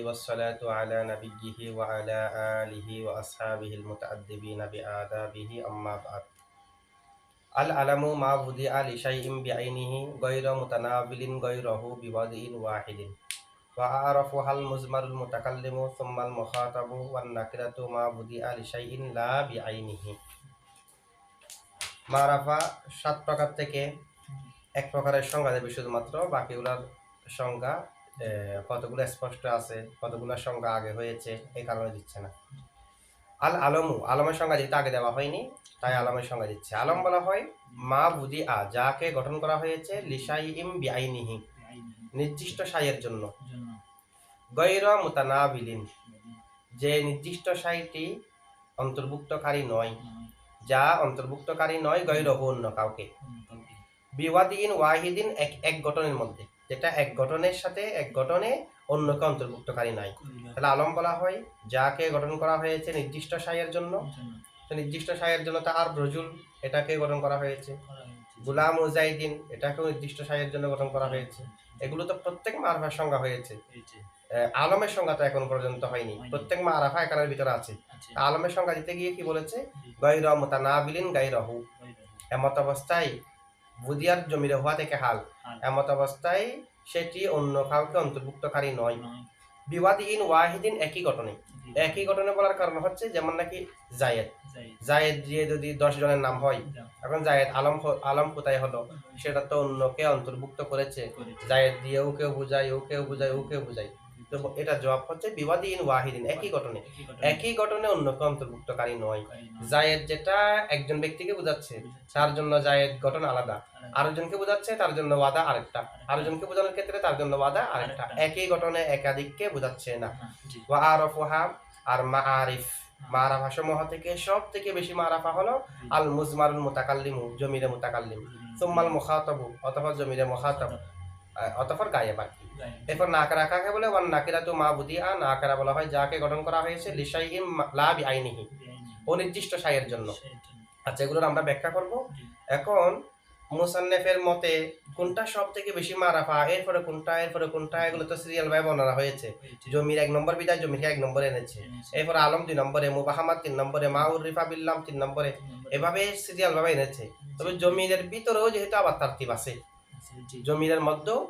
والصلاة على نبيه وعلى آله وأصحابه المتأدبين بآدابه أما بعد العلم ما بدأ لشيء بعينه غير متناول غيره بوضع واحد وأعرفها المزمر المتكلم ثم المخاطب والنكرة ما بدأ لشيء لا بعينه মারাফা 7 প্রকার থেকে এক প্রকারের সংজ্ঞা দেবে শুধুমাত্র, বাকিগুলোর সংজ্ঞা কতগুলো স্পষ্ট আছে, কতগুলো সংজ্ঞা আগে হয়েছে এই কারণে দিচ্ছে না। আল আলমু, আলমের সংজ্ঞা যেহেতু আগে দেওয়া হয়নি তাই আলমের সংজ্ঞা দিচ্ছে। আলম বলা হয় মা বুদি আ, যাকে গঠন করা হয়েছে লিসাই ইম বিআইনিহি, নির্দিষ্ট সাইয়ের জন্য, গৈর মুতানাবিলিন, যে নির্দিষ্ট সাইটি অন্তর্ভুক্তকারী নয়, যা অন্তর্ভুক্তকারী নয় গৈরহু, অন্য কাউকে, বিওয়াদিন ওয়াহিদিন, এক গঠনের মধ্যে, যেটা এক গঠনের সাথে এক গঠনে অন্যকে অন্তর্ভুক্তকারী নাই। তাহলে আলম বলা হয় যাকে গঠন করা হয়েছে নির্দিষ্ট সাইয়ের জন্য, নির্দিষ্ট সাইয়ের জন্য তার রজুল, এটাকে গঠন করা হয়েছে। গুলাম মুজাহিদিন, এটাকেও নির্দিষ্ট সাইয়ের জন্য গঠন করা হয়েছে। এগুলো তো প্রত্যেক মারফার সংজ্ঞা হয়েছে, আলমের সংজ্ঞা তো এখন পর্যন্ত হয়নি। প্রত্যেক মারাফা এখানের ভিতরে আছে। আলমের সংজ্ঞা দিতে গিয়ে কি বলেছে? গৈর মুতানাবিলিন গায়রাহু, এমত অবস্থায় বুদিয়ার জমিরে হওয়া থেকে হাল, এমত অবস্থায় সেটি অন্য কাউকে অন্তর্ভুক্তকারী নয়। বিওয়াদিন ওয়াহিদিন, একই গঠনে, একই গঠনে বলার কারণ হচ্ছে যেমন নাকি জায়েদ, জায়েদ দিয়ে যদি 10 জনের নাম হয়, এখন জায়েদ আলম কোথায় হলো, সেটা তো অন্যকে অন্তর্ভুক্ত করেছে। জায়েদ দিয়ে ওকেও বুঝায়, ওকেও বুঝায়, ওকেও বুঝায়। তো এটা জবাব হচ্ছে বিওয়াদিন ওয়াহিদিন, একই গঠনে, একই গঠনে অন্যকে অন্তর্ভুক্তকারী নয়। জায়েদ যেটা একজন ব্যক্তিকে বোঝাচ্ছে তার জন্য জায়েদ গঠন আলাদা, আরেকজনকে বোঝাচ্ছে তার জন্য ওয়াদা আরেকটা, আরেকজনকে বোঝানোর ক্ষেত্রে তার জন্য ওয়াদা আরেকটা, একই গঠনে একাধিককে বোঝাচ্ছে না। ওয়া আরফুহা, আর মাআরিফ, মারাফা সমূহ থেকে সব থেকে বেশি মারাফা হলো আল মুজমারুল মুতাকাল্লিমু, জমিরে মুতাকাল্লিম, সুম্মাল মুখাতাবু, অতঃপর জমিরে মুখাতাব, অতঃপর গায়েব। এরপর নাকরা কাকে বলে? ওয়ান নাকিরাতু মা বুদিআ, নাকরা বলা হয় যাকে গঠন করা হয়েছে লিশাইইন লা বিআইনিহি, অনির্দিষ্ট শাইয়ের জন্য। আচ্ছা, এগুলোর আমরা ব্যাখ্যা করব। এখন মুসান্নেফের মতে কোনটা সব থেকে বেশি মারাফা, এরপরে কোনটা, এরপরে কোনটা, এগুলো তো সিরিয়াল ভাবে বর্ণনা হয়েছে। জমির 1 নম্বর বিদায় জমিকে 1 নম্বরে এনেছে, এরপর আলম 2 নম্বরে, মুবাহামাত 3 নম্বরে, মাউর রিফা বিল্লাম 3 নম্বরে, এভাবে সিরিয়াল ভাবে এনেছে। তবে জমিরের ভিতরেও যেহেতু আবার তারতিব আছে, জমিরের মধ্যেও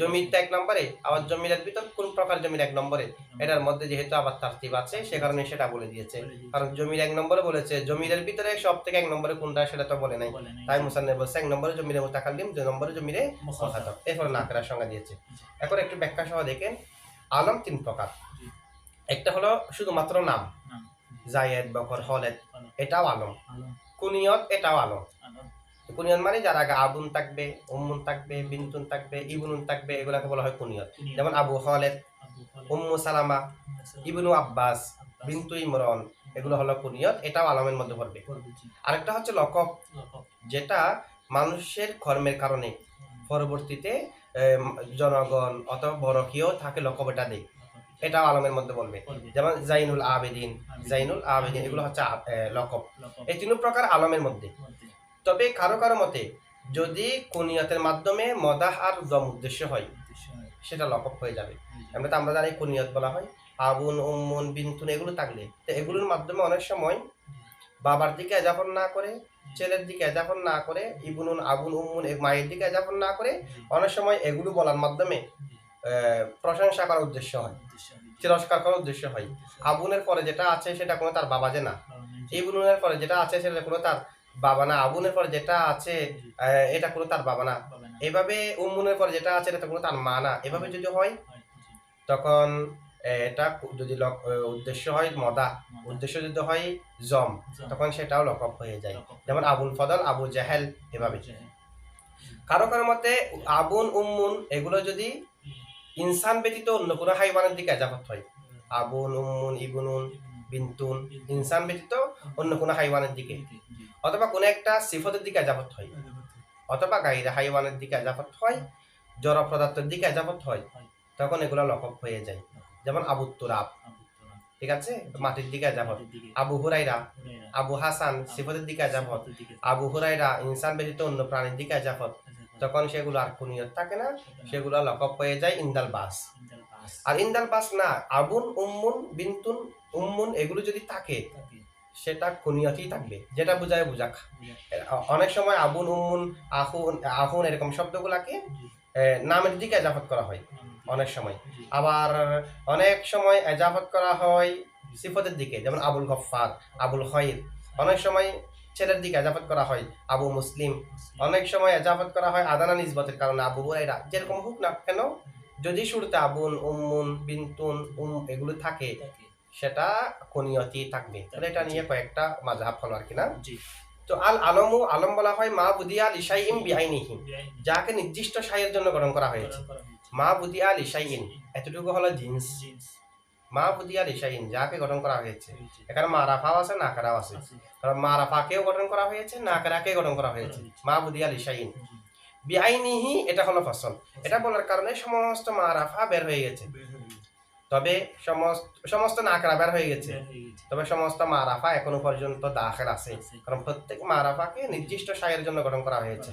জমিরটা 1 নম্বরে, আবার জমিরের ভিতর কোন প্রকার জমির 1 নম্বরে, এটার মধ্যে যেহেতু আবার তারতিব আছে সে কারণে সেটা বলে দিয়েছে। কারণ জমির 1 নম্বরে বলেছে, জমিরের ভিতরে সব থেকে 1 নম্বরে কোনটা সেটা তো বলে নাই, তাই মুসান্নিফ বলছে 1 নম্বরে জমিরে মুতাকাল্লিম, 2 নম্বরে জমিরে মুখাতাব, এরপর নাকরার সংজ্ঞা দিয়েছে। এখন একটু ব্যাখ্যা সহ দেখেন। আলম 3 প্রকার। একটা হলো শুধুমাত্র নাম, জায়েদ, বকর, খালেদ, এটাও আলম। কুনিয়ত, এটাও আলম। কুনিয়ত মানে যার আগে আবুন থাকবে, উম্মুন থাকবে, বিনতুন থাকবে, ইবনুন থাকবে, এগুলাকে বলা হয় কুনিয়ত। যেমন আবু খালেদ, উম্মু সালামা, ইবনু আব্বাস, বিনতু ইমরান, এগুলো হলো কুনিয়ত, এটাও আলমের মধ্যে পড়বে। আরেকটা হচ্ছে লকব, যেটা মানুষের কর্মের কারণে পরবর্তীতে জনগণ অথবা বড় কেউ থাকে লকব এটা দেয়, এটাও আলমের মধ্যে বলবে। যেমন জাইনুল আবেদিন, জাইনুল আবেদিন, এগুলো হচ্ছে লকব। এই 3 প্রকার আলমের মধ্যে। তবে কারো কারো মতে যদি কুনিয়তের মাধ্যমে মদাহ আর দম উদ্দেশ্য হয় সেটা লকব হয়ে যাবে। আমরা জানি কুনিয়ত বলা হয় আবুন, উম্মুন, বিনতুন, এগুলো থাকলে, তো এগুলোর মাধ্যমে অনেক সময় বাবার দিকে এজাফর না করে, ছেলের দিকে এজাফর না করে, ইবনুন, আবুন, উম্মুন, মায়ের দিকে এজাফর না করে, অনেক সময় এগুলো বলার মাধ্যমে প্রশংসা করার উদ্দেশ্য হয়, তিরস্কার করার উদ্দেশ্য হয়। আবুনের পরে যেটা আছে সেটা কোনো তার বাবা যে না, ইবনুনের পরে যেটা আছে সেটা কোনো তার বাবা না, আবুনের পরে যেটা আছে এটা কোনো তার বাবা না, এভাবে উম্মুনের পরে যেটা আছে এটা কোনো তার মা না, এভাবে যদি হয় তখন এটা যদি উদ্দেশ্য হয় মদা, উদ্দেশ্য যদি হয় জম, তখন সেটাও লকব হয়ে যায়। যেমন আবুল ফদল, আবু জাহেল, এভাবে। কারো কারো মতে আবুন, উম্মুন এগুলো যদি ইনসান ব্যতীত অন্য কোনো হাইওয়ানের দিকে এজাফত হয়, আবুন, উম্মুন, ইবনুন, বিনতুন, ইনসান ব্যতীত অন্য কোনো হাইওয়ানের দিকে, অথবা কোনো একটা সিফতের দিকে এজাফত হয়, অথবা গায়রে হাইওয়ানের দিকে এজাফত হয়, জড় পদার্থের দিকে এজাফত হয়, তখন এগুলো লকব হয়ে যায়। যেমন আবু তুরাব, ঠিক আছে, মাটির দিকে এজাফত। আবু হুরাইরা, আবু হাসান, সিফতের দিকে এজাফত। আবু হুরাইরা ইনসান ব্যতীত অন্য প্রাণীর দিকে এজাফত, তখন সেগুলো আর কুনিয়ত থাকে না, সেগুলো লকব হয়ে যায় ইনদাল বাস। আর ইন্দাল বাস না, আবুন, উম্মুন, বিন্তুন, উম্মুন এগুলো যদি থাকে সেটা কুনিয়তই থাকবে, যেটা বুঝায় বুঝাক। অনেক সময় আবুন, উম্মুন, আহুন, আহুন এরকম শব্দগুলাকে নামের দিকে এজাফত করা হয় অনেক সময়। আবার অনেক সময় এজাফত করা হয় সিফতের দিকে, যেমন আবুল গফফার, আবুল খৈর। অনেক সময় ছেলের দিকে এজাফত করা হয় আবু মুসলিম। অনেক সময় এজাফত করা হয় আদানা নিসবতের কারণে আবু হুরায়রা। যেরকম হোক না কেন, যদি শুরুতে আবুন, উম্মুন, বিন্তুন, এগুলো থাকে সেটা কুনিয়তি থাকবে। তাহলে এটা নিয়ে কয়েকটা মাযহাব হলো আর কি না। তো আল আলমু, আলম বলা হয় মা বুদিয়া লিশাইইন বিআইনিহি, যাকে নির্দিষ্ট শাইয়ের জন্য গঠন করা হয়েছে। মা বুদিয়া লিশাইইন এতটুকু হলো জিন্স। মা বুদিয়া লিশাইইন যাকে গঠন করা হয়েছে। এখানে মারাফাও আছে, নাকারাও আছে। কারণ মারাফাকেও গঠন করা হয়েছে, নাকারাকেও গঠন করা হয়েছে। মা বুদিয়া লিশাইইন বিআইনিহি এটা হলো ফসল। এটা বলার কারণে সমস্ত মারাফা বের হয়ে গেছে, তবে সমস্ত নাকরা বের হয়ে গেছে, তবে সমস্ত মারাফা এখনো পর্যন্ত দাখিল আছে, কারণ প্রত্যেক মারাফাকে নির্দিষ্ট শায়ের জন্য গঠন করা হয়েছে।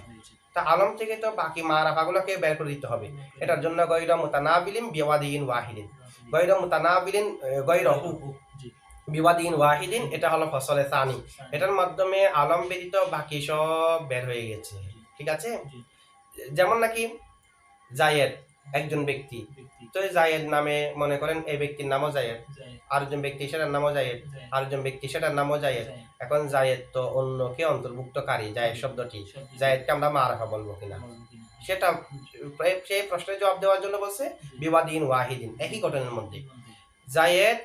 তা আলম থেকে তো বাকি মারাফাগুলোকে বের করে দিতে হবে। এটার জন্য গৈর মুতানাবিলিন বিওয়াদিন ওয়াহিদিন, গৈর মুতানাবিলিন গৈরহু বিওয়াদিন ওয়াহিদিন, এটা হলো ফসলে সানি। এটার মাধ্যমে আলম ব্যতীত বাকি সব বের হয়ে গেছে। ঠিক আছে, যেমন নাকি জায়েদ একজন ব্যক্তি, তো জায়েদ নামে মনে করেন এই ব্যক্তির নামও জায়েদ, আরেকজন ব্যক্তি সেটার নামও জায়েদ, আরেকজন ব্যক্তি সেটার নামও জায়েদ। এখন জায়েদ তো অন্যকে অন্তর্ভুক্তকারী, জায়েদ শব্দটি, জায়েদকে আমরা মারাফা বলবো কিনা, সেটা সেই প্রশ্নের জবাব দেওয়ার জন্য বলছে বিওয়াদিন ওয়াহিদিন, একই ঘটনার মধ্যে জায়েদ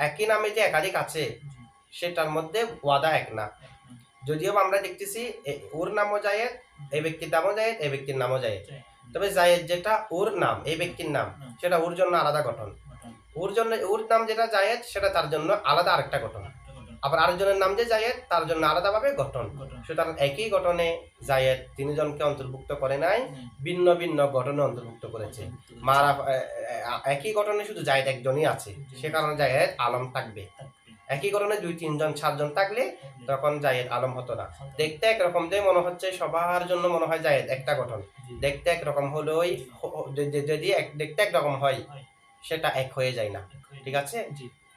একই নামে যে একাধিক আছে সেটার মধ্যে ওয়াদা এক না। যদিও আমরা দেখতেছি ওর নামও জায়েদ, এই ব্যক্তির নামও জায়েদ, এই ব্যক্তির নামও জায়েদ, তবে জায়েদ যেটা ওর নাম, এই ব্যক্তির নাম, সেটা ওর জন্য আলাদা গঠন। ওর জন্য ওর নাম যেটা জায়েদ সেটা তার জন্য আলাদা আরেকটা গঠন। আবার আরেকজনের নাম যে জায়েদ তার জন্য আলাদাভাবে গঠন। সুতরাং একই গঠনে জায়েদ তিনজনকে অন্তর্ভুক্ত করে নাই, ভিন্ন ভিন্ন গঠনে অন্তর্ভুক্ত করেছে। একই গঠনে শুধু জায়েদ একজনই আছে, সে কারণে জায়েদ আলম থাকবে। একই গঠনে 2, 3 জন 4 জন থাকলে তখন জায়েদ আলম হতো না। দেখতে একরকম যে মনে হচ্ছে সবার জন্য মনে হয় জায়েদ একটা গঠন, দেখতে একরকম হলেই যদি দেখতে একরকম হয় সেটা এক হয়ে যায় না। ঠিক আছে,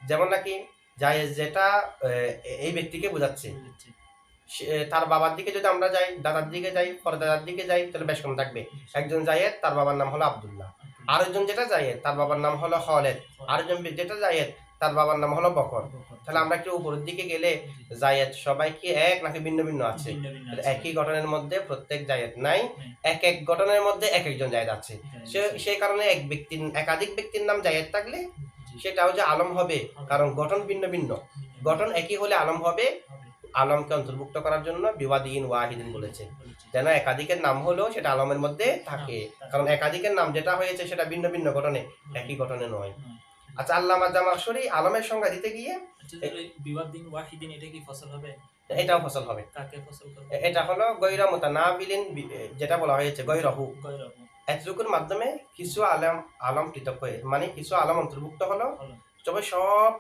যেমন নাকি জায়েদ যেটা এই ব্যক্তিকে বোঝাচ্ছে, তার বাবার দিকে যদি আমরা যাই, দাদার দিকে যাই, পরদাদার দিকে যাই, তাহলে বেশ কম থাকবে। একজন জায়েদ তার বাবার নাম হলো আব্দুল্লাহ, আরেকজন যেটা জায়েদ তার বাবার নাম হলো খালেদ, আরেকজন যেটা জায়েদ তার বাবার নাম হলো বকর। তাহলে আমরা একটু উপরের দিকে গেলে জায়েদ সবাই কি এক নাকি ভিন্ন ভিন্ন আছে? একই গঠনের মধ্যে প্রত্যেক জায়েদ নাই, এক এক গঠনের মধ্যে এক একজন জায়েদ আছে। সেই কারণে একাধিক ব্যক্তির নাম জায়েদ থাকলে সেটাও যে আলম হবে, কারণ গঠন ভিন্ন ভিন্ন। গঠন একই হলে আলম হবে। আলমকে অন্তর্ভুক্ত করার জন্য বিওয়াদিন ওয়াহিদিন বলেছে, যেন একাধিকের নাম হলেও সেটা আলমের মধ্যে থাকে, কারণ একাধিকের নাম যেটা হয়েছে সেটা ভিন্ন ভিন্ন গঠনে, একই গঠনে নয়। আচ্ছা, আল্লামা জামাখশরী আলমের সংজ্ঞা দিতে গিয়ে বিওয়াদিন ওয়াহিদিন এটা কি ফসল হবে? এটাও ফসল হবে। কাকে ফসল করবে? এটা হলো গৈর মুতানাবিলিন, যেটা বলা হয়েছে গৈরহু। এতটুকুর মাধ্যমে কিছু আলম পৃথক হয়ে, মানে কিছু আলম অন্তর্ভুক্ত হলো, তবে সব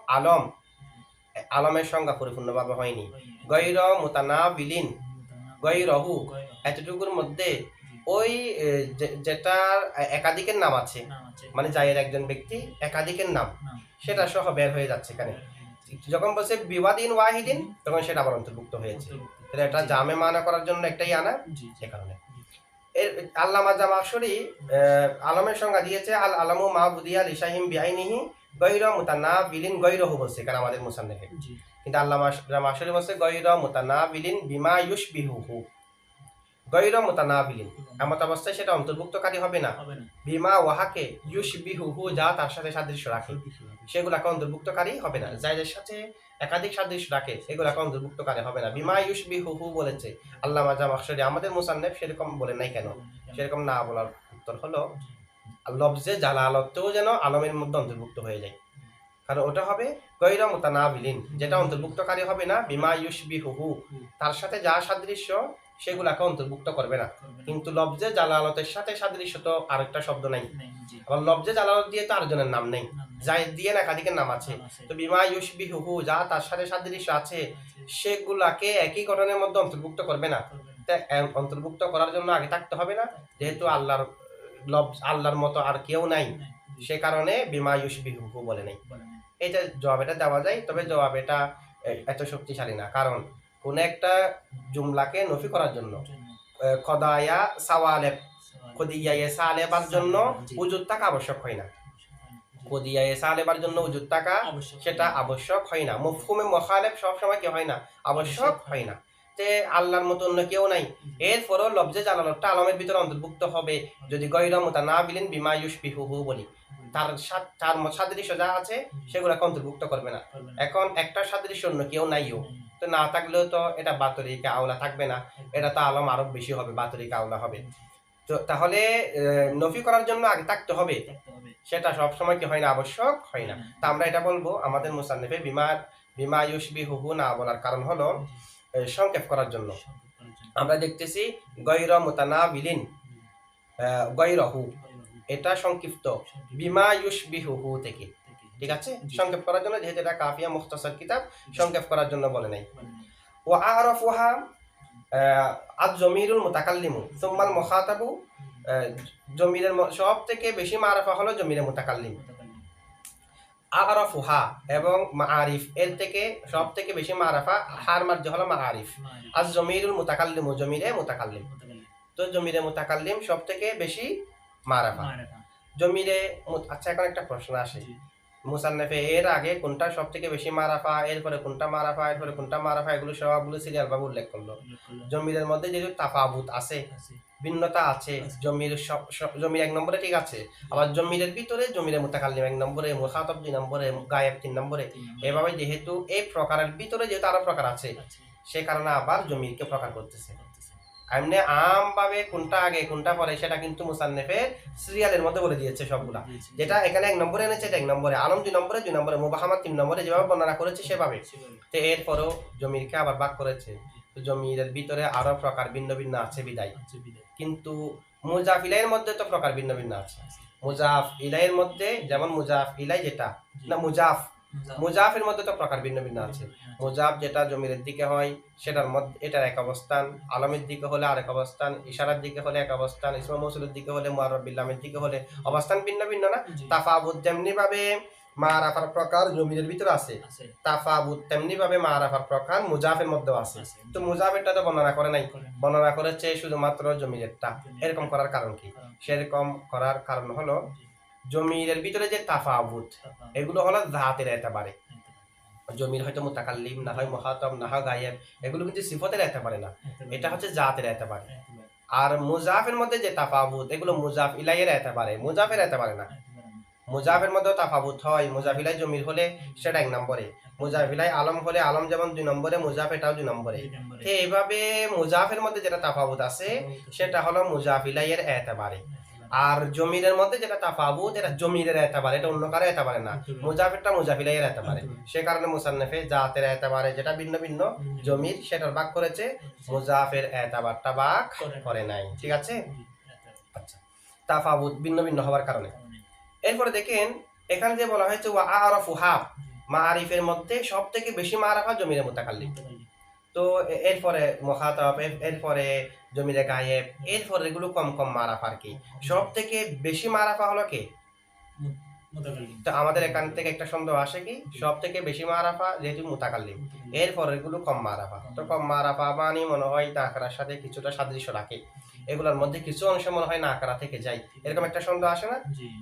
আলমের সংজ্ঞা পরিপূর্ণভাবে হয়নি। গৈর মুতানাবিলিন, গৈরহু, এতটুকুর মধ্যে ওই যেটার একাধিকের নাম আছে, মানে জায়েদ একজন ব্যক্তি একাধিকের নাম, সেটা সহ বের হয়ে যাচ্ছে এখানে। যখন বলছে বিওয়াদিন ওয়াহিদিন তখন সেটা আবার অন্তর্ভুক্ত হয়েছে। এটা জামে মানা করার জন্য একটাই আনা, সে কারণে আল্লামা জামাখশরী আলমের সংজ্ঞা দিয়েছে আল আলামু মা বুদিয়া লিশাহিম বিআইনিহি গৈর মুতানাবিলিন, গৈরহু বলছে এখানে আমাদের মুসান্নিফে, কিন্তু আল্লামা জামাখশরী বলছে গৈর মুতানাবিলিন বিমা ইউশবিহুহু। গৈর মুতানাবিলিন এমত অবস্থায় সেটা অন্তর্ভুক্তকারী হবে না। বিমা ওয়াহাকে ইউশবিহুহু, যা তার সাথে সাদৃশ্য রাখে সেগুলাকে অন্তর্ভুক্তকারী হবে না। যাদের সাথে একাধিক সাদৃশ্য রাখে সেগুলাকে অন্তর্ভুক্তকারী হবে না। বিমা ইউশবিহুহু বলেছে আল্লামা জামাখশরী, আমাদের মুসান্নিফ সেরকম বলে নাই কেন? সেরকম না বলার উত্তর হলো লফজে জালালতেও যেন আলমের মধ্যে অন্তর্ভুক্ত হয়ে যায়, কারণ ওটা হবে গৈর মুতানাবিলিন, যেটা অন্তর্ভুক্তকারী হবে না। বিমা ইউশবিহুহু, তার সাথে যা সাদৃশ্য সেগুলাকে অন্তর্ভুক্ত করবে না। কিন্তু লফজে জালালতের সাথে সাদৃশ্য তো আরেকটা শব্দ নাই, আবার লফজে জালালত দিয়ে তো আরেকজনের নাম নেই, জায়েদ দিয়ে একাধিকের নাম আছে। তো বিমা ইউশবিহুহু, যা তার সাথে সাদৃশ্য আছে সেগুলাকে একই গঠনের মধ্যে অন্তর্ভুক্ত করবে না। অন্তর্ভুক্ত করার জন্য আগে থাকতে হবে না, যেহেতু আল্লাহর মতো আর কেউ নাই, সে কারণে বিমা ইউশবিহুহু বলে নাই। বলেন না। এটা জবাব এটা দেওয়া যায়, তবে জবাব এটা এত শক্তিশালী না। কারণ কোন একটা জুমলাকে নফি করার জন্য জন্য। কদায়া সাওয়ালেব সওয়াল। কদিয়ায়ে সালেবার জন্য জি। উজুদ থাকা আবশ্যক হয় না। জি। কদিয়ায়ে সালেবার জন্য উজুদ থাকা আবশ্যক। সেটা আবশ্যক হয় না। মফহুমে মুখালেফ সবসময় কি হয় না? আবশ্যক হয় না। যে আল্লাহর মতো অন্য কেউ নাই। এরপরও লফজে জালালতটা আলমের ভিতরে অন্তর্ভুক্ত হবে যদি গয়রা মুতানাবিলিন বিমা ইউশবিহুহু বলি। তার সাদৃশ্য যা আছে সেগুলোকে অন্তর্ভুক্ত করবে না। এখন একটা সাদৃশ্য অন্য কেউ নাইও, তো না থাকলেও তো এটা বাতরিকা আওলা থাকবে না, এটা তো আলম আরো বেশি হবে, বাতরিকা আওলা হবে। তো তাহলে নফি করার জন্য আগে থাকতে হবে, সেটা সবসময় কি হয় না? আবশ্যক হয় না। তা আমরা এটা বলবো আমাদের মুসান্নিফে বিমা ইউশবিহুহু না বলার কারণ হলো সংক্ষেপ করার জন্য। আমরা দেখতেছি গয়রা মুতানাবিলিন গয়রাহু, এটা সংক্ষিপ্ত বিমা ইউশবিহুহু থেকে, ঠিক আছে? সংক্ষেপ করার জন্য, যেহেতু এটা কাফিয়া মুখতাসার কিতাব, সংক্ষেপ করার জন্য বলে নাই। ওয়া আরাফুহা আজ-জমিরুল মুতাকাল্লিমু সুম্মাল মুখাতাবু, জমিরের সব থেকে বেশি মারাফা হলো জমিরে মুতাকাল্লিম। আরাফুহা এবং মাআরিফ এর থেকে সব থেকে বেশি মারাফা হার মার্জ হলো মাআরিফ। আজ-জমিরুল মুতাকাল্লিমু জমিরে মুতাকাল্লিম, তো জমিরে মুতাকাল্লিম সব থেকে বেশি মারাফা। জমিরে আচ্ছা, এখন একটা প্রশ্ন আসে, মুসান্নাফে এর আগে কোনটা সব থেকে বেশি মারাফা, এরপরে কোনটা মারাফা, এরপরে কোনটা মারাফা, এগুলো সবগুলো সিরিয়াল ভাবে উল্লেখ করলো। জমিরের মধ্যে যেহেতু তাফাবুত আছে, ভিন্নতা আছে, জমির 1 নম্বরে ঠিক আছে, আবার জমিরের ভিতরে জমিরে মুতাকাল্লিম 1 নম্বরে, মুখাতাব 2 নম্বরে, গায়েব 3 নম্বরে, এভাবে যেহেতু এই প্রকারের ভিতরে যেহেতু আরো প্রকার আছে, সে কারণে আবার জমিরকে প্রকার করতেছে। এমনি আমভাবে কোনটা আগে কোনটা পরে সেটা কিন্তু মুসান্নিফের সিরিয়ালের মধ্যে বলে দিয়েছে সবগুলা। যেটা এখানে 1 নম্বরে এনেছে এটা 1 নম্বরে, আলম 2 নম্বরে, 2 নম্বরে, মুবাহামাত 3 নম্বরে, যেভাবে বর্ণনা করেছে সেভাবে। তো এরপরও জমিরকে আবার ভাগ করেছে, তো জমিরের ভিতরে আরো প্রকার ভিন্ন ভিন্ন আছে বিদায়। কিন্তু মুজাফ ইলাইয়ের মধ্যে তো প্রকার ভিন্ন ভিন্ন আছে। মুজাফ ইলাইয়ের মধ্যে যেমন মুজাফ ইলাই যেটা না মুজাফের মধ্যে তো প্রকার ভিন্ন ভিন্ন আছে। মুজাফ যেটা জমিরের দিকে হয় সেটার মধ্যে এটার এক অবস্থান, আলমের দিকে হলে আরেক অবস্থান, ইশারার দিকে হলে এক অবস্থান, ইসমে মৌসুলের দিকে হলে, মুআররাব বিল্লামের দিকে হলে অবস্থান ভিন্ন ভিন্ন না? তাফাবুত যেমনি ভাবে মারাফার প্রকার জমিরের ভিতরে আছে, তাফাবুত তেমনি ভাবে মারাফার প্রকার মুজাফের মধ্যেও আছে। তো মুজাফেরটা তো বর্ণনা করে নাই, বর্ণনা করেছে শুধুমাত্র জমিরেরটা। এরকম করার কারণ কি? সেরকম করার কারণ হলো জমিরের ভিতরে যে তাফাবুত, এগুলো হলো জাতের এতবারে। জমির হয়তো মুতাকাল্লিম, না হয় মুখাতাব, না হয় গায়েব, এগুলো কিন্তু সিফতের এতবারে না, এটা হচ্ছে জাতের এতবারে। আর মুজাফের মধ্যে যে তাফাবুত, এগুলো মুজাফ ইলাইয়ের এতবারে, মুজাফের এতবারে না। মুজাফের মধ্যে তাফাবুত হয়, মুজাফ ইলাই জমির হলে সেটা 1 নম্বরে, মুজাফ ইলাই আলম হলে আলম যেমন 2 নম্বরে, মুজাফ এটাও 2 নম্বরে। তো এইভাবে মুজাফের মধ্যে যেটা তাফাবুত আছে সেটা হলো মুজাফ ইলাইয়ের এতবারে। আর জমিরের মধ্যে যেটা তাফাবুত, এটা জমিরের এতবারে, এটা অন্য কারো এতবারে না, মুজাফেরটা মুজাফ ইলাইয়ের এতবারে। সে কারণে মুসান্নিফে জাতের এতবারে যেটা ভিন্ন ভিন্ন জমির সেটার ভাগ করেছে, মুজাফের এতবারটা ভাগ করে নাই, ঠিক আছে? আচ্ছা, তাফাবুত ভিন্ন ভিন্ন হওয়ার কারণে। এরপরে দেখেন এখানে যে বলা হয়েছে ওয়া আরাফুহা, মাআরিফের মধ্যে সব থেকে বেশি মারাফা জমিরে মুতাকাল্লিম। তো এরপরে মুখাতাব, এরপরে জমিরে গায়েব, এরপরে এগুলো কম কম মারাফা আর কি। সব থেকে বেশি মারাফা হলো কে? তো আমাদের এখান থেকে একটা সন্দেহ আসে কি, সব থেকে বেশি মারাফা যেহেতু মুতাকাল্লিম, এরপরে এগুলো কম মারাফা। তো কম মারাফা মানে মনে হয় নাকরার সাথে কিছুটা সাদৃশ্য রাখে, এগুলোর মধ্যে কিছু অংশ মনে হয় নাকরা থেকে যায়, এরকম একটা সন্দেহ আসে না?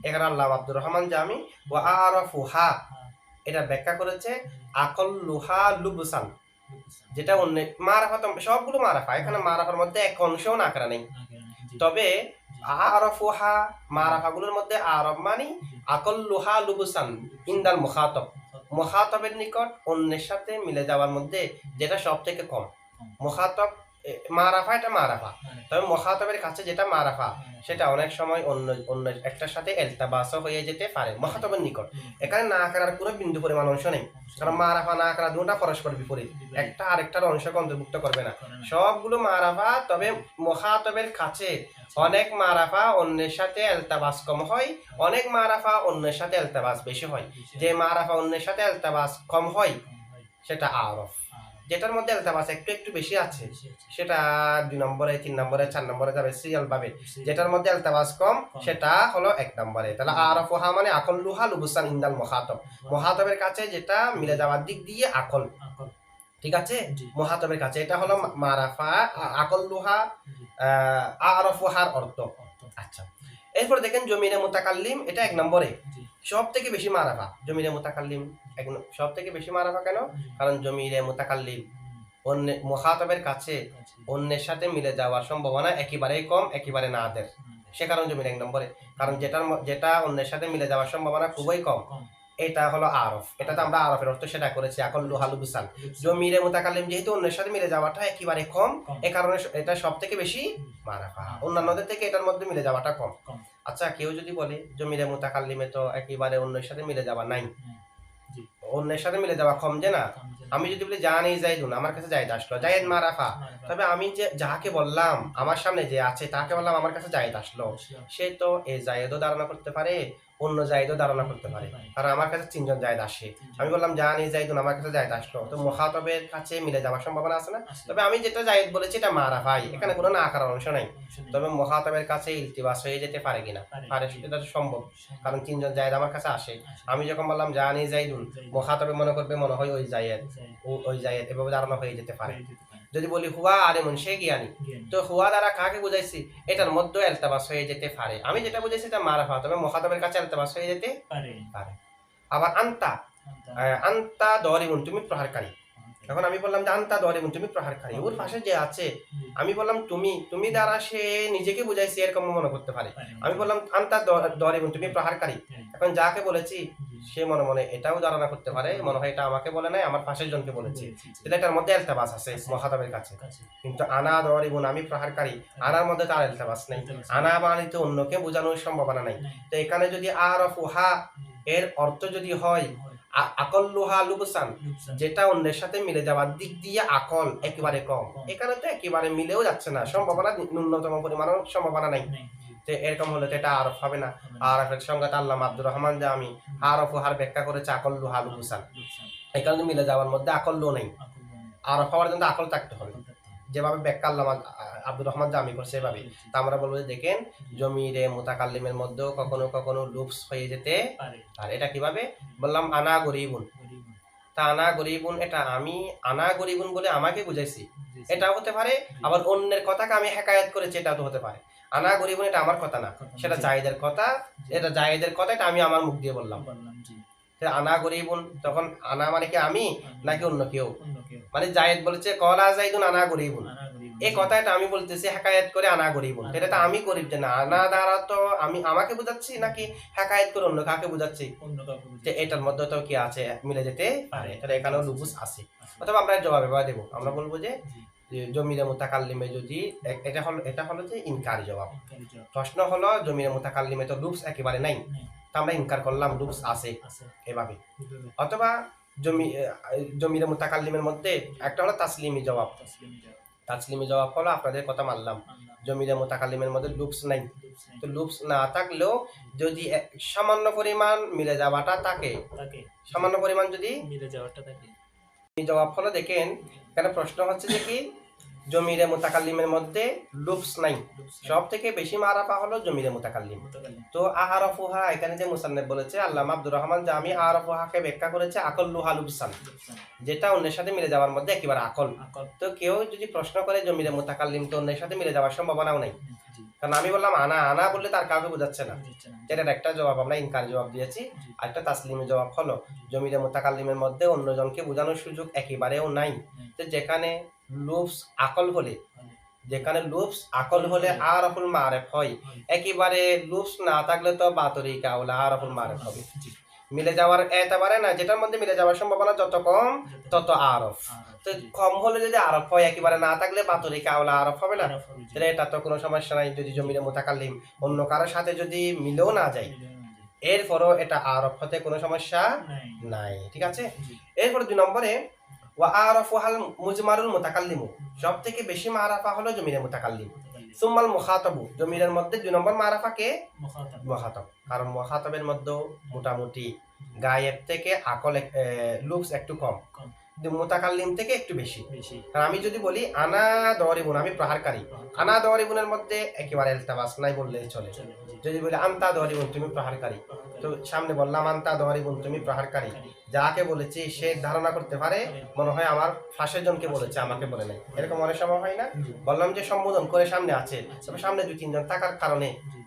এখানে আল্লামা আব্দুর রহমান জামি ওয়া আরাফুহা এটা ব্যাখ্যা করেছে আকল্লুহা লুবসান, যেটা অন্য মারাফা তো সবগুলো মারাফা, এখানে মারাফার মধ্যে এক অংশও নাকরা নেই। তবে আরাফুহা মারাফাগুলোর মধ্যে আরব মানে আকল্লুহা লুবসান ইনদাল মুখাতাব, মুখাতাবের নিকট অন্যের সাথে মিলে যাওয়ার মধ্যে যেটা সব থেকে কম। মুখাতাব মারাফা এটা মারাফা, তবে মুখাতাবের কাছে যেটা মারাফা সেটা অনেক সময় অন্য একটার সাথে এলতাবাসও হয়ে যেতে পারে মুখাতাবের নিকট। এখানে না করার কোনো বিন্দু পরিমাণ অংশ নেই, কারণ মারাফা না করা দুটা পরস্পর বিপরীত, একটা আরেকটার অংশকে অন্তর্ভুক্ত করবে না, সবগুলো মারাফা। তবে মুখাতাবের কাছে অনেক মারাফা অন্যের সাথে এলতাবাস কম হয়, অনেক মারাফা অন্যের সাথে এলতাবাস বেশি হয়। যে মারাফা অন্যের সাথে এলতাবাস কম হয় সেটা আরফ, যেটার মধ্যে এলতাবাস একটু একটু বেশি আছে বেশি আছে। সেটা 2 নম্বরে, 3 নম্বরে, 4 নম্বরে যাবে সিরিয়াল ভাবে। বেশি। যেটার মধ্যে এলতাবাস কম কম। সেটা হলো 1 নম্বরে। তাহলে আরাফুহা মানে আকল্লুহা লুবসান ইনদাল মুখাতাব। মুখাতাবের কাছে যেটা মিলে যাওয়ার দিক দিয়ে আকল, আকল। ঠিক আছে? জি। মুখাতাবের কাছে এটা হলো মারাফা, আকল্লুহা, জি। আরাফুহার অর্থ। অর্থ। আচ্ছা, এরপর দেখেন জমিরে মুতাকাল্লিম, এটা 1 নম্বরে জি। সব থেকে বেশি মারাফা। জমিরে মুতাকাল্লিম সব থেকে বেশি মারাফা কেন? জি। কারণ জমিরে মুতাকাল্লিম অন্য মুখাতাবের কাছে কাছে। অন্যের সাথে মিলে যাওয়ার সম্ভাবনা একেবারেই কম, একেবারে নাদের। সে কারণে জমির 1 নম্বরে। কারণ যেটা অন্যের সাথে মিলে যাওয়ার সম্ভাবনা খুবই কম, কম। এটা হলো আরফ। এটাতে আমরা আরফের অর্থ সেটা করেছি, আকল্লু হালুবুসান। জমিরে মুতাকাল্লিম যেহেতু অন্যের সাথে মিলে যাওয়াটা একেবারে কম, কম। এ কারণে এটা সব থেকে বেশি মারাফা। অন্যান্যদের থেকে এটার মধ্যে মিলে যাওয়াটা কম। কম। আচ্ছা, কেউ যদি বলে জমিরে মুতাকাল্লিমে তো একেবারে অন্যের সাথে মিলে যাওয়া নাই, জি। অন্যের সাথে মিলে যাওয়া কম যে না। কম যে। আমি যদি বলি জানি জাইদুন, আমার কাছে জায়েদ আসলো, জায়েদ মারাফা। তবে আমি যে যাকে বললাম আমার সামনে যে আছে তাকে বললাম আমার কাছে জায়েদ আসলো, সে তো এই জায়েদও ধারণা করতে পারে, অন্য জায়েদও ধারণা করতে পারে। কারণ আমার কাছে 3 জন জায়েদ আসে, আমি বললাম জানি জাইদুন, আমার কাছে জায়েদ আসলো, তো মুখাতাবের কাছে মিলে যাওয়ার সম্ভাবনা আছে না? তবে আমি যেটা জায়েদ বলেছি এটা মারাফাই, এখানে কোনো না আকার অংশ নাই। তবে মুখাতাবের কাছে ইলতিবাস হয়ে যেতে পারে কিনা? পারে, এটা তো সম্ভব। কারণ 3 জন জায়েদ আমার কাছে আসে, আমি যখন বললাম জানি জাইদুন, মুখাতাবে মনে করবে মনে হয় ওই জায়েদ, ওই জায়েদ, এভাবে ধারণা হয়ে যেতে পারে। যদি বলি হুয়া আলিমুন, সে জ্ঞানী, তো হুয়া দ্বারা কাকে বুঝাইছি? এটার মধ্যে এলতাবাস হয়ে যেতে পারে। আমি যেটা বুঝাইছি এটা মারাফা, তবে মুখাতাবের কাছে এলতাবাস হয়ে যেতে পারে। আবার আনতা, আনতা দরিবুন, তুমি প্রহারকারী। এখন আমি বললাম যে আনতা দরিবুন, তুমি প্রহারকারী, ওর পাশে যে আছে আমি বললাম তুমি, তুমি দ্বারা সে নিজেকে বুঝাইছি এরকম মনে করতে পারে। আমি বললাম আনতা দরিবুন, তুমি প্রহারকারী। এখন যাকে বলেছি সে মনে মনে এটাও ধারণা করতে পারে, মনে হয় এটা আমাকে বলে নাই, আমার পাশের জনকে বলেছে, তাহলে এটার মধ্যে এলতাবাস আছে মুখাতাবের কাছে। কিন্তু আনা দরিবুন, আমি প্রহারকারী, আনার মধ্যে তার এলতাবাস নেই। আনা বানিতে অন্যকে বোঝানোর সম্ভাবনা নাই। তো এখানে যদি আরাফুহা এর অর্থ যদি হয় আকল্লুহা লুবসান, যেটা অন্যের সাথে মিলে যাওয়ার দিক দিয়ে আকল একেবারে কম, এখানে তো একেবারে মিলেও যাচ্ছে না, সম্ভাবনা ন্যূনতম পরিমাণও সম্ভাবনা নাই। তো এরকম হলে তো এটা আরফ হবে না। আরফের সংজ্ঞাটা আল্লামা আব্দুর রহমান জামি আরফুহার ব্যাখ্যা করেছে আকল্লুহা লুবসান। এখানে মিলে যাওয়ার মধ্যে আকল্লু নেই, আরফ হওয়ার জন্য আকল থাকতে হবে। যেভাবে ব্যাখ্যা আল্লামা আব্দুর রহমান জামি করছে এভাবে। তা আমরা বলবো যে দেখেন জমিরে মুতাকাল্লিমের মধ্যেও কখনো কখনো লুপস হয়ে যেতে পারে। আর এটা কিভাবে বললাম? আনা গরিবুন, তা আনা গরিবুন, এটা আমি আনা গরিবুন বলে আমাকে বুঝাইছি, এটাও হতে পারে। আবার অন্যের কথাকে আমি হেকায়াত করেছি, এটাও তো হতে পারে। আনা গরিবুন এটা আমার কথা না, সেটা জায়েদের কথা, এটা জায়েদের কথা, এটা আমি আমার মুখ দিয়ে বললাম। আনা গরিবুন, তখন আনা মানে কি আমি নাকি অন্য কেউ? মানে জায়েদ বলেছে কলা জাইদুন আনা গরিবুন, এই কথাটা আমি বলতেছি হেকায়াত করে আনা গরিবুন, এটা তো আমি গরিব যে না, আনা দ্বারা তো আমি আমাকে বুঝাচ্ছি নাকি হেকায়াত করে অন্য কাকে বুঝাচ্ছি? যে এটার মধ্যে তো কি আছে, মিলে যেতে পারে, তাহলে এখানেও লুবুস আছে। অথবা আমরা জবাব এবার দেবো, আমরা বলবো যে জমিরে মুতাকাল্লিমে যদি এটা হলো যে ইনকার জবাব। প্রশ্ন হলো জমিরে মুতাকাল্লিমে তো লুবস একেবারে নাই, তো আমরা ইনকার করলাম লুবস আছে এভাবে। অথবা জমিরে মুতাকাল্লিমের মধ্যে একটা হলো তাসলিমি জবাব। তাসলিমি জবাব হলো আপনাদের কথা মানলাম, জমিরে মুতাকাল্লিমের মধ্যে লুবস নাই। তো লুবস না থাকলেও যদি সামান্য পরিমাণ মিলে যাওয়াটা থাকে, সামান্য পরিমাণ যদি মিলে যাওয়াটা থাকে, জবাব হলো দেখেন এখানে প্রশ্ন হচ্ছে যে কি জমিরে মুতাকাল্লিমের মধ্যে লুবস নাই, সব থেকে বেশি মারাফা হলো জমিরে মুতাকাল্লিম। তো আরাফুহা, এখানে যে মুসান্নিফ বলেছে আল্লামা আব্দুর রহমান জামি আরাফুহাকে ব্যাখ্যা করেছে আকল্লুহা লুবসান, যেটা অন্যের সাথে মিলে যাওয়ার মধ্যে একেবারে আকল। তো কেউ যদি প্রশ্ন করে জমিরে মুতাকাল্লিম, তো অন্যের সাথে মিলে যাওয়ার সম্ভাবনাও নাই। কারণ আমি বললাম আনা আনা বললে তার কাউকে বোঝাচ্ছে না, এটার একটা জবাব আমরা ইনকার জবাব দিয়েছি। আর একটা তাসলিমি জবাব হলো জমিরে মুতাকাল্লিমের মধ্যে অন্যজনকে বোঝানোর সুযোগ একেবারেও নাই। তো যেখানে লুবস আকল হলে, যেখানে লুবস আকল হলে আরফুল মারিফ হয়, একেবারে লুবস না থাকলে তো বাতরি কাউলা আরফুল মারিফ হবে। মিলে যাওয়ার এতবারে না, যেটার মধ্যে মিলে যাওয়ার সম্ভাবনা যত কম তত আরফ। তো কম হলে যদি আরফ হয়, একেবারে না থাকলে বাতরি কাউলা আরফ হবে না, তাহলে এটা তো কোনো সমস্যা নাই। যদি জমিরে মুতাকাল্লিম অন্য কারোর সাথে যদি মিলেও না যায়, এরপরও এটা আরফ হতে কোনো সমস্যা নাই, ঠিক আছে। এরপর 2 নম্বরে ওয়া আরাফুহাল মুজমারুল মুতাকাল্লিমু, সব থেকে বেশি মারাফা হলো জমিরে মুতাকাল্লিম। সুম্মাল মুখাতাবু, জমিরের মধ্যে 2 নম্বর মারাফা কে? মুখাতাব। কারণ মুখাতাবের মধ্যে মোটামুটি গায়েব থেকে আকল লুকস একটু কম, মুতাকাল্লিম থেকে একটু বেশি। বেশি। কারণ আমি যদি বলি আনা দরিবুন, আমি প্রহারকারী, আনা দরিবুনের মধ্যে একেবারে ইলতিবাস নাই বললেই চলে। চলে, জি। যদি বলি আনতা দরিবুন, তুমি প্রহারকারী, তো সামনে বললাম আনতা দরিবুন, তুমি প্রহারকারী, যাকে বলেছি সে ধারণা করতে পারে মনে হয় আমার ফাঁসের জনকে বলেছে, আমাকে বলে নাই। এরকম অনেক সময় হয় না? জি, বললাম যে সম্বোধন করে সামনে আছে, তবে সামনে 2-3 জন থাকার কারণে জি।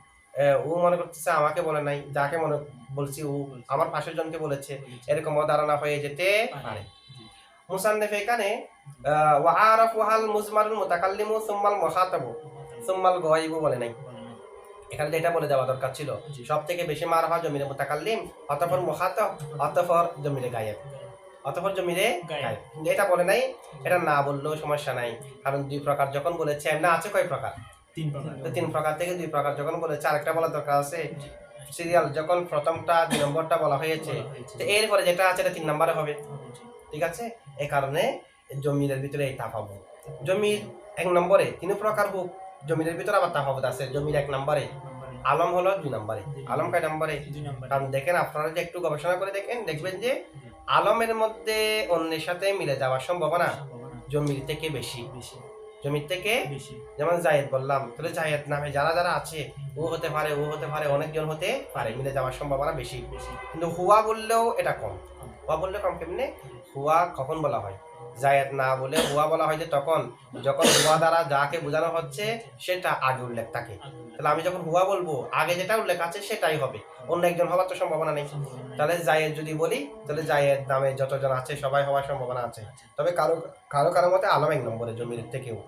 ও মনে করতেছে আমাকে বলে নাই, যাকে মনে বলছি ও আমার পাশের জনকে বলেছে, এরকম ধারণা হয়ে যেতে পারে। জি, মুসান্নিফ এখানে ওয়া আরাফুহাল মুজমারুল মুতাকাল্লিমু সুম্মাল মুখাতাবু সুম্মাল গায়বু বলে নাই। বলে নাই। এখানে যেটা বলে দেওয়া দরকার ছিল, জি। সবথেকে বেশি মারফা জমিরে মুতাকাল্লিম, অতঃপর মুখাতাব, অতঃপর জমিরে গায়েব, অতঃপর জমিরে গায়েব। কিন্তু এটা বলে নাই, এটা না বললেও সমস্যা নাই, কারণ 2 প্রকার যখন বলেছে, এমনি আছে কয় প্রকার? 3 প্রকার। তো 3 প্রকার থেকে 2 প্রকার যখন বলেছে, আরেকটা বলা দরকার আছে। সিরিয়াল যখন প্রথমটা 2 নম্বরটা বলা হয়েছে, বলা হয়েছে। তো এরপরে যেটা আছে এটা 3 নম্বরে হবে, জি। ঠিক আছে? এই কারণে জমিরের ভিতরে এই তাফাবুত। জমির 1 নম্বরে 3 প্রকার হোক, জমিরের ভিতরে আবার তাফাবুত আছে। জমির 1 নম্বরে, নম্বরে। আলম হলো 2 নম্বরে। আলম কয় নম্বরে? 2 নম্বরে। কারণ দেখেন, আপনারা যে একটু গবেষণা করে দেখেন, দেখবেন যে আলমের মধ্যে অন্যের সাথে মিলে যাওয়ার সম্ভাবনা সম্ভাবনা জমির থেকে বেশি। বেশি। জমির থেকে বেশি। যেমন জায়েদ বললাম, তাহলে জায়েদ নামে যারা যারা আছে, ও হতে পারে, ও হতে পারে, অনেকজন হতে পারে, মিলে যাওয়ার সম্ভাবনা বেশি। বেশি। কিন্তু হুয়া বললেও এটা কম। হুয়া বললে কম কেমনে? হুয়া কখন বলা হয়? জায়েদ না বলে হুয়া বলা হয় যে তখন, যখন হুয়া দ্বারা যাকে বোঝানো হচ্ছে সেটা আগে উল্লেখ থাকে। তাহলে আমি যখন হুয়া বলবো, আগে যেটা উল্লেখ আছে সেটাই হবে, অন্য একজন হওয়ার তো সম্ভাবনা নেই। তাহলে জায়েদ যদি বলি, তাহলে জায়েদ নামে যতজন আছে সবাই হওয়ার সম্ভাবনা আছে। তবে কারো কারো কারো মতে আলম 1 নম্বরে জমির থেকেও,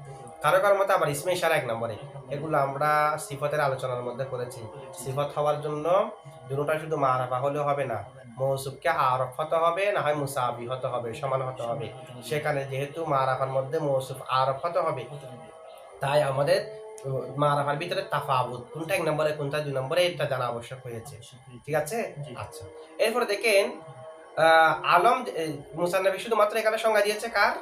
কারো কারো মতে আবার ইসমে ইশারা 1 নম্বরে। এগুলো আমরা সিফতের আলোচনার মধ্যে করেছি। সিফত হওয়ার জন্য দুটোটা শুধু মারাফা হলেও হবে না, মৌসুফকে আরফ হতে হবে, না হয় মুসাবি হতে হবে, সমান হতে হবে। সেখানে যেহেতু মারাফার মধ্যে মৌসুফ আরফ হতে হবে, তাই আমাদের মারাফার ভিতরে তাফাউত, কোনটা 1 নম্বরে কোনটা 2 নম্বরে, এটা জানা আবশ্যক হয়েছে। ঠিক আছে? জি। আচ্ছা, এরপরে দেখেন আলম মুসান্নবী শুধুমাত্র এখানে সংজ্ঞা দিয়েছে কার?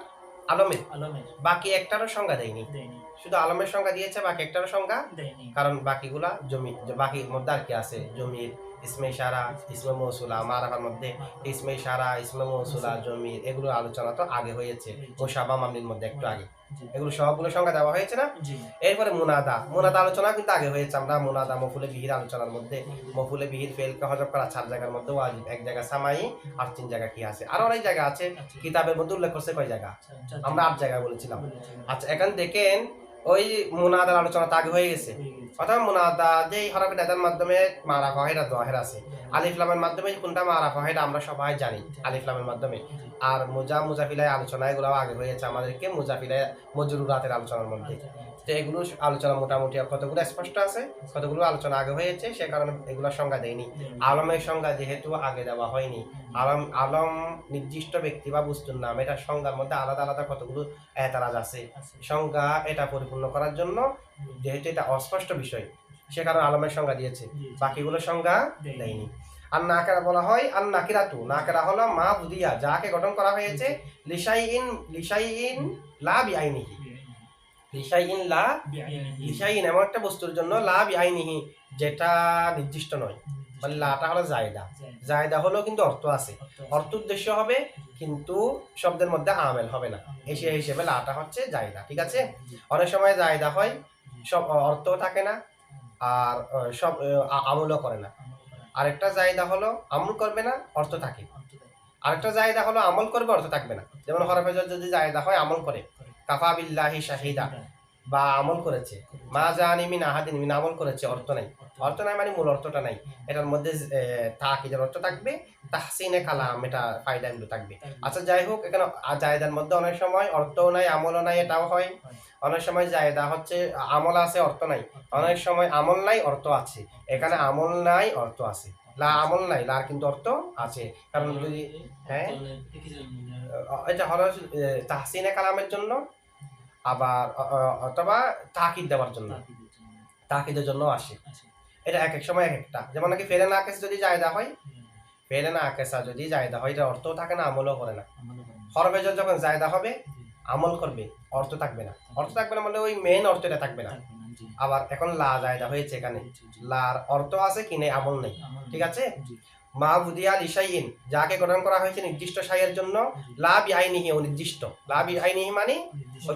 আলমের। আলমের। বাকি একটারও সংজ্ঞা দেয়নি। দেয়নি। শুধু আলমের সংজ্ঞা দিয়েছে, বাকি একটারও সংজ্ঞা, দেয়নি। কারণ বাকিগুলা জমি, বাকির মধ্যে আর কি আছে? জমির, ইসমে ইশারা, ইসমে মৌসুলা, মারাফার মধ্যে ইসমে ইশারা, ইসমে মৌসুলা, জমির, এগুলো আলোচনা তো আগে হয়েছে, মুশাবা মামলির মধ্যে একটু আগে। জি। এগুলো সবগুলো সংজ্ঞা দেওয়া হয়েছে না? জি। এরপরে মুনাদা, মুনাদা আলোচনা কিন্তু আগে হয়েছে। আমরা মুনাদা মফুলে বিহির আলোচনার মধ্যে মফুলে বিহির ফেলকে হজব করা 4 জায়গার মধ্যে ওয়াজিব, 1 জায়গা সামাই, আর 3 জায়গা কি আছে, আরো অনেক জায়গা আছে। কিতাবের মধ্যে উল্লেখ করছে কয় জায়গা? আমরা 8 জায়গা বলেছিলাম। আচ্ছা, এখন দেখেন ওই মুনাদার আলোচনা তো আগে হয়ে গেছে। অথবা মুনাদা যে হরফে দাদার মাধ্যমে মারাফা এটা দোহের আছে, আলিফ লামের মাধ্যমে কোনটা মারাফা এটা আমরা সবাই জানি, আলিফ লামের মাধ্যমে। আর মুজাফিলায় আলোচনা এগুলো আগে হয়েছে আমাদেরকে মুজাফিলায় মজরুরাতের আলোচনার মধ্যে। তো এগুলো আলোচনা মোটামুটি কতগুলো স্পষ্ট আছে, কতগুলো আলোচনা আগে হয়েছে, সে কারণে এগুলোর সংজ্ঞা দেয়নি। আলমের সংজ্ঞা যেহেতু আগে দেওয়া হয়নি, আলম নির্দিষ্ট ব্যক্তি বা বস্তুর নাম, এটা সংজ্ঞার মধ্যে আলাদা আলাদা কতগুলো এতারাজ আছে। সংজ্ঞা এটা পরিপূর্ণ করার জন্য, যেহেতু এটা অস্পষ্ট বিষয়, সে কারণে আলমের সংজ্ঞা দিয়েছে, বাকিগুলো সংজ্ঞা দেয়নি। আর নাকেরা বলা হয় আর নাকিরাতু, নাকেরা হলো মা বুদিয়া, যাকে গঠন করা হয়েছে লিশাইইন লা বিআইনিহি, লিশাইইন লা লিশাইইন এমন একটা বস্তুর জন্য, লা বিআইনিহি যেটা নির্দিষ্ট নয়, মানে লাটা হলো জায়দা, জায়দা হলো কিন্তু অর্থ আছে, অর্থ উদ্দেশ্য হবে, কিন্তু শব্দের মধ্যে আমেল হবে না, এসে হিসেবে লাটা হচ্ছে জায়দা। ঠিক আছে? অনেক সময় জায়দা হয়, সব অর্থও থাকে না, আর সব আমলও করে না। আরেকটা জায়দা হলো আমল করবে না, অর্থ থাকে। আরেকটা জায়দা হলো আমল করবে, অর্থ থাকবে না। যেমন হরফে যদি জায়দা হয় আমল করে, কাফা বিল্লাহি শাহিদা, বা আমল করেছে, মা জানি মিন আহাদিন, মিন আমল করেছে, অর্থ নাই। অর্থ নাই মানে মূল অর্থটা নাই, এটার মধ্যে তাকিদের অর্থ থাকবে, তাহসিনে কালাম এটা ফায়দাগুলো থাকবে। আচ্ছা, যাই হোক, এখানে জায়দার মধ্যে অনেক সময় অর্থও নাই, আমলও নাই, এটাও হয়। অনেক সময় জায়দা হচ্ছে আমল আছে, অর্থ নাই, অনেক সময় আমল নাই, অর্থ আছে। এখানে আমল নাই, অর্থ আছে, লা আমল নাই, লার কিন্তু অর্থ আছে। কারণ যদি হ্যাঁ, এটা হলো তাহসিনে কালামের জন্য, আবার অথবা তাকিদ দেওয়ার জন্য, তাকিদের জন্য আসে। এটা এক এক সময় এক একটা। যেমন নাকি ফেলে না আকেস যদি জায়দা হয়, ফেলে না আকেসা যদি জায়দা হয়, এটা অর্থও থাকে না, আমলও করে না। হরফে যখন জায়দা হবে আমল করবে, অর্থ থাকবে না। অর্থ থাকবে না মানে ওই মেইন অর্থ এটা থাকবে না। আবার এখন লা জায়দা হয়েছে, এখানে লার অর্থ আছে কি নেই, আমল নেই। ঠিক আছে? মা বুদিয়া লিশাইইন, যাকে গঠন করা হয়েছে নির্দিষ্ট শাইয়ের জন্য, লা বিআইনিহি, অনির্দিষ্ট। লা বিআইনিহি মানে,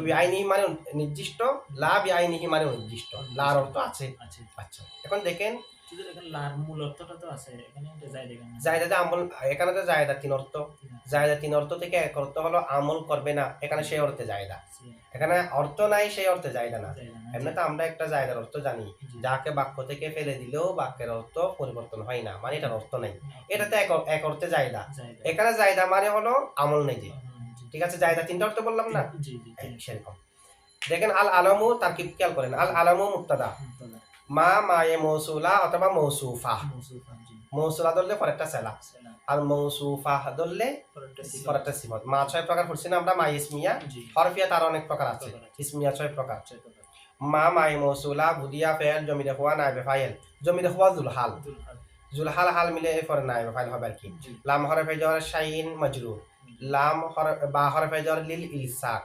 বিআইনিহি মানে নির্দিষ্ট, লা বিআইনিহি মানে অনির্দিষ্ট। লার অর্থ আছে। আছে। আচ্ছা, এখন দেখেন শুধু এখানে লার মূল অর্থটা তো আছে, এখানে এটা যায় দেখেন না। জায়দাতে আমল, এখানে তো জায়দা তিন অর্থ, জায়দা তিন অর্থ থেকে এক অর্থ হলো আমল করবে না, এখানে সেই অর্থে জায়দা। এখানে অর্থ নাই, সেই অর্থে জায়দা না। এমনিতে আমরা একটা জায়দার অর্থ জানি, যাকে বাক্য থেকে ফেলে দিলেও বাক্যের অর্থ পরিবর্তন হয় না, মানে এটার অর্থ নেই, এটাতে এক অর্থে জায়দা। এখানে জায়দা মানে হলো আমল নেই যে, ঠিক আছে। জায়দা তিনটা অর্থ বললাম না, সেরকম। দেখেন আল আলামু, তারকিব খেয়াল করেন। আল আলামু মুবতাদা, মা মায়ে মৌসুলা অথবা মৌসুফা। মৌসুলা ধরলে পরেরটা সেলা, আর মৌসুফা ধরলে পরেরটা সিফত। মা 6 প্রকার পড়ছি না আমরা, মা ইসমিয়া, হরফিয়া তার অনেক প্রকার আছে, ইসমিয়া 6 প্রকার। মা মায়ে মৌসুলা, বুদিয়া ফেল, জমিরে হুয়া নাইবে ফাইল, জমিরে হুয়া জুলহাল, জুলহাল হাল মিলে পরে নাইবে ফাইল হবে আর কি। লাম হরফে জর শাইন মাজরুর, লাম হরফ বা হরফে জর লিল ইলসাক,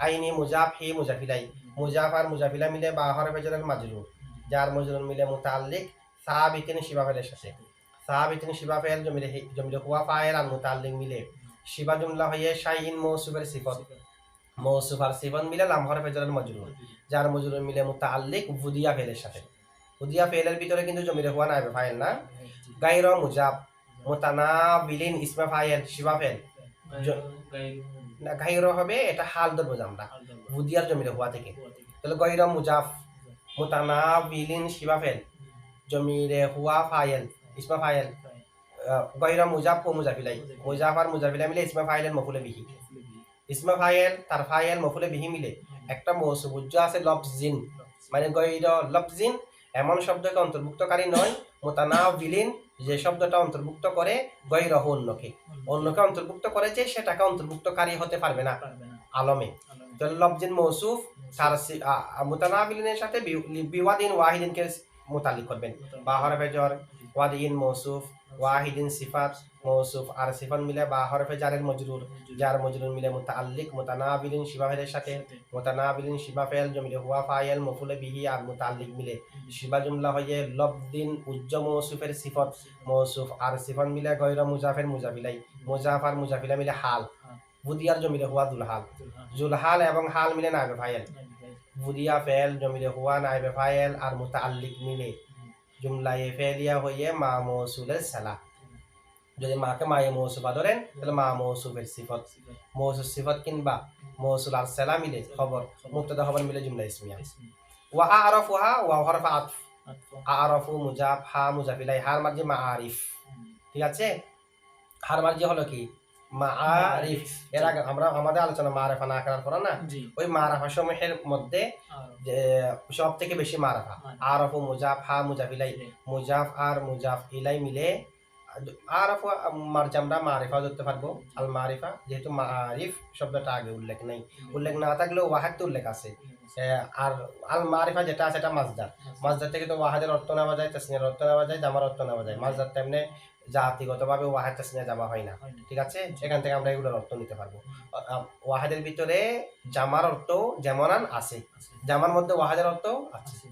আইনি মুজাফ হি মুজাফিলাই, মুজাফ আর মুজাফিলা মিলে বা হরফে জরের মাজরুর, যার মজরুর মিলে মুতাল্লিক সাবিতিন শিবা ফেলের সাথে, সাবিতিন শিবা ফেল জমিরে হুয়া ফাইল আর মুতাল্লিক মিলে শিবা জুমলা হয়ে শাইন মৌসুফের সিফত, মৌসুফ আর সিফত মিলে লাম হরফে জরের মাজরুর, যার মজরুর মিলে মুতাল্লিক বুদিয়া ফেলের সাথে। বুদিয়া ফেলের ভিতরে কিন্তু জমিরে হুয়া নাইবে ফাইল না। গায়র মুজাব, মুতানাবিলিন ইসমে ফাইল শিবা ফেল, না গায়র হবে, এটা হাল ধরবো আমরা বুদিয়ার জমিরে হুয়া থেকে। তাহলে গায়র মুজাফ, মুতানাবিলিন শিবা ফেল, জমিরে হুয়া ফাইল ইসমে ফাইল, গায়র মুজাফ ও মুজাফিলাই, মুজাফ আর মুজাফিলাই মিলে ইসমে ফাইলের মফুলে বিহি, ইসমে ফাইল তার ফাইল মফুলে বিহি মিলে একটা মৌসুফ উজ্জ আছে লফজিন, মানে গায়র লফজিন এমন শব্দকে অন্তর্ভুক্তকারী নয়, মুতানাবিলিন যে শব্দটা অন্তর্ভুক্ত করে গায়রহু অন্যকে, অন্যকে অন্তর্ভুক্ত করেছে সেটাকে অন্তর্ভুক্তকারী হতে পারবে না আলমে। তো লফজিন মৌসুফ তার মুতানাবিলিনের সাথে বিওয়াদিন ওয়াহিদিনকে মুতাল্লিক করবেন, বা হরফে জর ওয়াদিন মৌসুফ, ওয়াহিদিন সিফাত, মৌসুফ আর সিফাত মিলে বা হরফে জারের মজরুর, যার মজরুর মিলে মুতাল্লিক মুতানাবিলিন শিবা ফেলের সাথে, মুতানাবিলিন শিবা ফেল জমিরে হুয়া ফাইল মফুলে বিহি আর মুতাল্লিক মিলে শিবা জুমলা হয়ে লফদিন উজ্জ মৌসুফের সিফত, মৌসুফ আর সিফাত মিলে গয়র মুজাফের মুজাফিলাই, মুজাফ আর মুজাফিলা মিলে হাল, বুদিয়ার জমিরে হুয়া জুলহাল, জুলহাল এবং হাল মিলে নাইবে ফাইল, বুদিয়া ফেল জমিরে হুয়া নাইবে ফাইল আর মুতাল্লিক মিলে জুমলায়ে ফেলিয়া হয়ে মা মৌসুলের সালা। যদি মাকে মায়ে মৌসুফা ধরেন তাহলে মা মৌসুফের সিফত, মৌসুফ সিফত কিংবা মৌসুল আর সালা মিলে খবর, মুবতাদা খবর মিলে জুমলা ইসমিয়া। ওয়া আরাফুহা ওয়া হরফ আতফ, আরাফু মুজাফ, হা মুজাফিলাই, হার মার্জি মাআরিফ, ঠিক আছে। হার মার্জি হলো কি মাআরিফ, এর আগে আমরা আমাদের আলোচনা মারিফা না করার পর না, ওই মারিফা সমূহের মধ্যে যে সব থেকে বেশি মারিফা আরাফু মুজাফ, হা মুজাফিলাই, মুজাফ আর মুজাফ ইলাই মিলে আরাফু মার্জি আমরা মারিফা ধরতে পারবো। আল মারিফা যেহেতু মারিফ শব্দটা আগে উল্লেখ নেই, উল্লেখ না থাকলেও ওয়াহিদ তো উল্লেখ আছে, আর আল মারিফা যেটা আছে এটা মাজদার, মাজদার থেকে তো ওয়াহিদের অর্থ নেওয়া যায়, তাসনিয়ার অর্থ নেওয়া যায়, জামার অর্থ নেওয়া যায়। মাজদার তেমনি জাতিগতভাবে ওয়াহিদ তাসনিয়া জামা হয় না, ঠিক আছে। এখান থেকে আমরা এগুলোর অর্থ নিতে পারবো। ওয়াহিদের ভিতরে জামার অর্থ যেমন আছে, জামার মধ্যে ওয়াহিদের অর্থ আছে।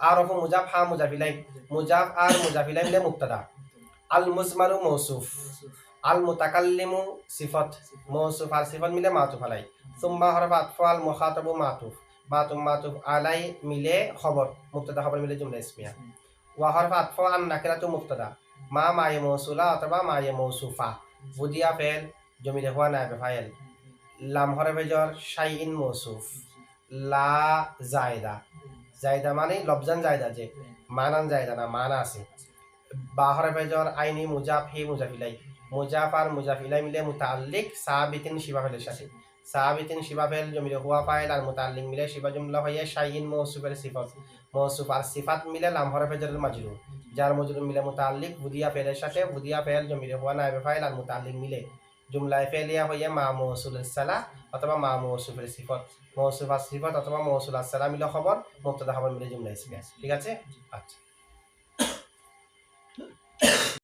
আরাফু মুজাফ, হা মুজাফিলাই, মুজাফ আর মুজাফিলাই মিলে মুবতাদা, আল মুজমারু মৌসুফ, আল মুতাকাল্লিমু সিফত, মৌসুফ আর সিফত মিলে মাতুফ আলাই, সুম্মা হরফ আতফ আল মুখাতাবু মাতুফ, মাতুফ আলাই মিলে খবর, মুবতাদা খবর মিলে জুমলা ইসমিয়া। ওয়া হরফ আতফ আন নাকিরাতু মুবতাদা, মা মায়ে মৌসুলা অথবা মায়ে মৌসুফা, বুদিয়া ফেল জমিরে হুয়া নাইবে ফাইল, লাম হরফে জর শাইইন মৌসুফ, লা জায়দা, জায়দা মানে লফজান জায়দা, যে মানান জায়দা না, মানা আছে। বা হরফে জর আইনি মুজাফ হি মুজাফিলাই, মুজাফ আর মুজাফিলাই মিলে মুতাল্লিক সাবিতিন শিবা ফেলের সাথে, সাবিতিন শিবা ফেল জমিরে হুয়া ফাইল আর মুতাল্লিক মিলে শিবা জুমলা হয়ে শাইইন মৌসুফের সিফত, মৌসুফ আর সিফাত মিলে লাম হরফে জরের মাজরুর, যার মজরুর মিলে মুতাল্লিক বুদিয়া ফেলের সাথে, বুদিয়া ফেল জমিরে হুয়া নাইবে ফাইল আর মুতাল্লিক মিলে জুমলায়ে ফেলিয়া হয়ে মা মৌসুলের সালা অথবা মা মৌসুফের সিফত, মৌসুফ আর সিফত অথবা মৌসুল আর সালা মিলে খবর, মুবতাদা খবর মিলে জুমলা ইসমিয়া, ঠিক আছে। আচ্ছা।